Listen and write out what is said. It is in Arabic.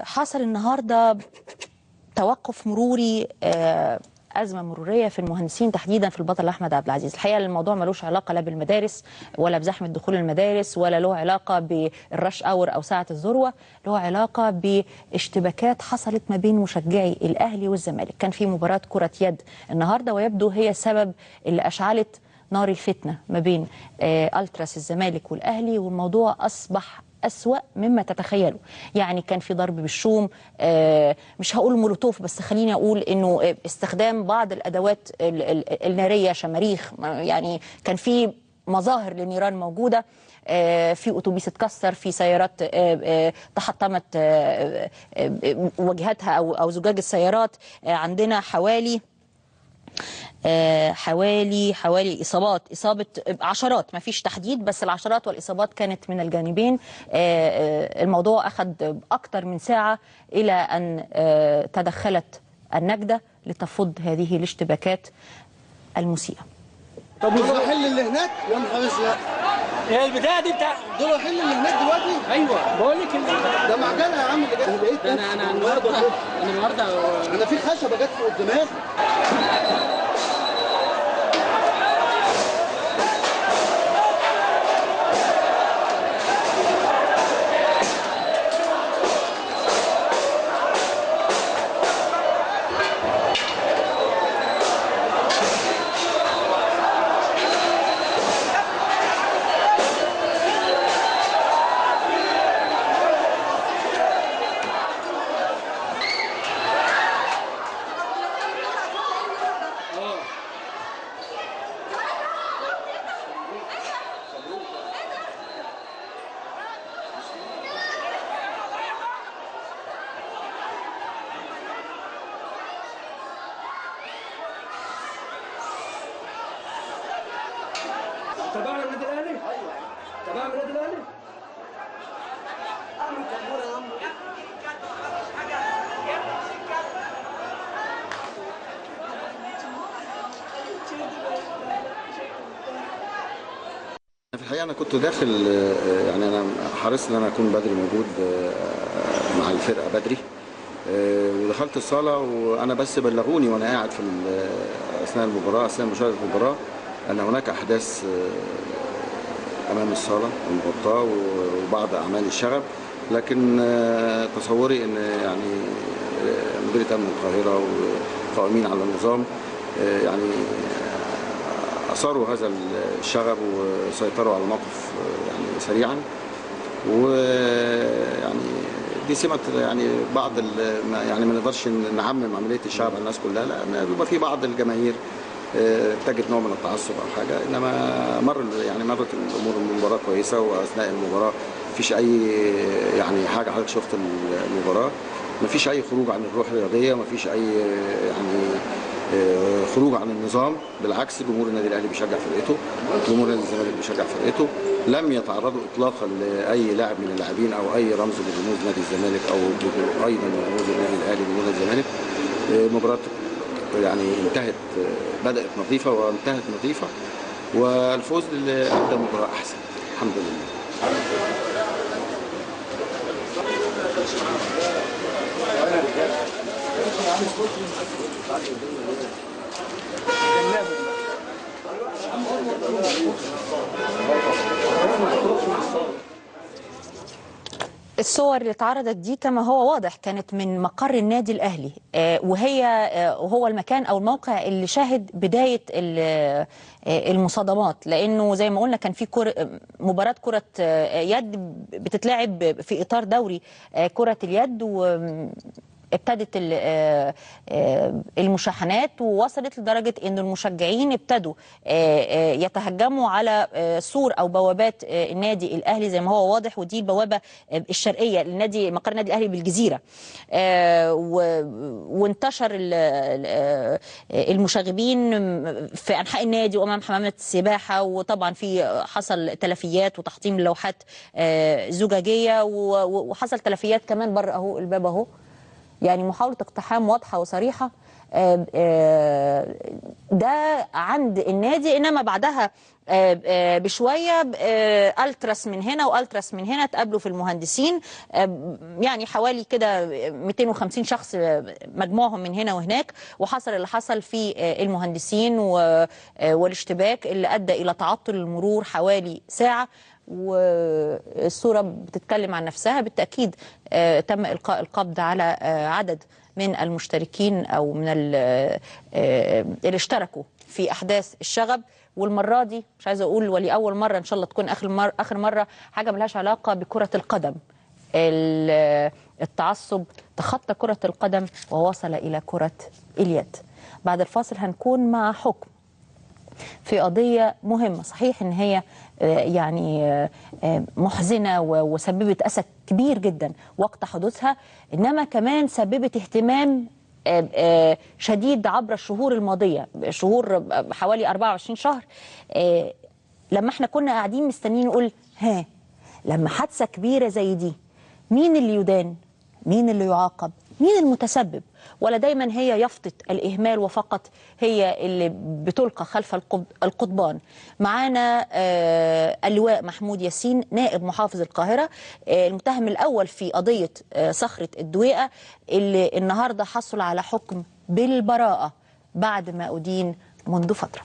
حصل النهارده توقف مروري، أزمة مرورية في المهندسين تحديدا في البطل أحمد عبد العزيز. الحقيقة الموضوع ملوش علاقة لا بالمدارس ولا بزحمة دخول المدارس ولا له علاقة بالرش أور أو ساعة الذروة، له علاقة باشتباكات حصلت ما بين مشجعي الأهلي والزمالك. كان في مباراة كرة يد النهاردة ويبدو هي السبب اللي أشعلت نار الفتنة ما بين ألتراس الزمالك والأهلي، والموضوع أصبح أسوأ مما تتخيلوا. يعني كان في ضرب بالشوم، مش هقول مولوتوف بس خليني أقول إنه استخدام بعض الأدوات النارية، شماريخ، يعني كان في مظاهر للنيران موجودة. في أتوبيس اتكسر، في سيارات تحطمت واجهتها أو زجاج السيارات. عندنا حوالي إصابة عشرات، ما فيش تحديد بس العشرات والإصابات كانت من الجانبين. الموضوع أخذ أكثر من ساعة إلى أن تدخلت النجدة لتفض هذه الاشتباكات المسيئة. طب دول رايحين اللي هناك؟ يا نهار ازرق. هي البتاعه دي بتاع دول رايحين اللي هناك دلوقتي؟ ايوه بقول لك ده معجنه يا عم اللي جاي لقيت. انا النهارده انا في خشبه جت فوق الدماغ. تبعنا النادي الاهلي؟ ايوه تبعنا النادي الاهلي؟ اعمل كاميرا يا عم. في الحقيقة أنا كنت داخل، يعني أنا حريص إن أنا أكون بدري موجود مع الفرقة بدري، ودخلت الصالة وأنا بس بلغوني وأنا قاعد في أثناء مشاهدة المباراة أن هناك أحداث أمام الصالة المغطاة وبعض أعمال الشغب، لكن تصوري أن يعني مديرية أمن القاهرة وقائمين على النظام يعني أثاروا هذا الشغب وسيطروا على الموقف يعني سريعا. ويعني دي سمة يعني بعض يعني ما نقدرش نعمم عملية الشغب على الناس كلها، لأن بيبقى في بعض الجماهير اتجهت نوع من التعصب أو حاجة، إنما مرت الأمور المباراة كويسة، وأثناء المباراة مفيش أي يعني حاجة. حضرتك شفت المباراة مفيش أي خروج عن الروح الرياضية، مفيش أي يعني خروج عن النظام، بالعكس جمهور النادي الاهلي بيشجع فرقته، جمهور نادي الزمالك بيشجع فرقته، لم يتعرضوا اطلاقا لاي لاعب من اللاعبين او اي رمز من رموز نادي الزمالك او ايضا من رموز النادي الاهلي من نادي الزمالك. المباراه يعني بدات نظيفه وانتهت نظيفه، والفوز اللي ادى المباراه احسن الحمد لله. الصور اللي اتعرضت دي كما هو واضح كانت من مقر النادي الأهلي، وهو المكان أو الموقع اللي شاهد بداية المصادمات، لأنه زي ما قلنا كان في مباراة كرة يد بتتلعب في إطار دوري كرة اليد، ابتدت المشاحنات ووصلت لدرجة أن المشجعين ابتدوا يتهجموا على سور أو بوابات النادي الأهلي زي ما هو واضح، ودي البوابة الشرقية للنادي مقر النادي الأهلي بالجزيرة. وانتشر المشاغبين في أنحاء النادي وأمام حمامات السباحة، وطبعا حصل تلفيات وتحطيم لوحات زجاجية، وحصل تلفيات كمان بره أهو الباب أهو، يعني محاولة اقتحام واضحة وصريحة ده عند النادي، انما بعدها بشويه التراس من هنا والتراس من هنا اتقابلوا في المهندسين، يعني حوالي كده 250 شخص مجموعهم من هنا وهناك، وحصل اللي حصل في المهندسين والاشتباك اللي ادى الى تعطل المرور حوالي ساعه. والصوره بتتكلم عن نفسها. بالتاكيد تم القاء القبض على عدد من المشتركين او من اللي اشتركوا في احداث الشغب. والمره دي مش عايزه اقول ولاول مره، ان شاء الله تكون اخر مره، حاجه ملهاش علاقه بكره القدم. التعصب تخطى كره القدم ووصل الى كره اليد. بعد الفاصل هنكون مع حكم في قضيه مهمه، صحيح ان هي يعني محزنه وسببت اسى كبير جدا وقت حدوثها، انما كمان سببت اهتمام شديد عبر الشهور الماضيه، شهور حوالي 24 شهر. لما احنا كنا قاعدين مستنيين نقول لما حادثه كبيره زي دي مين اللي يدان؟ مين اللي يعاقب؟ مين المتسبب؟ ولا دايما هي يافطة الإهمال وفقط هي اللي بتلقى خلف القضبان. معانا اللواء محمود ياسين نائب محافظ القاهرة، المتهم الأول في قضية صخرة الدويقة، اللي النهاردة حصل على حكم بالبراءة بعد ما أدين منذ فترة.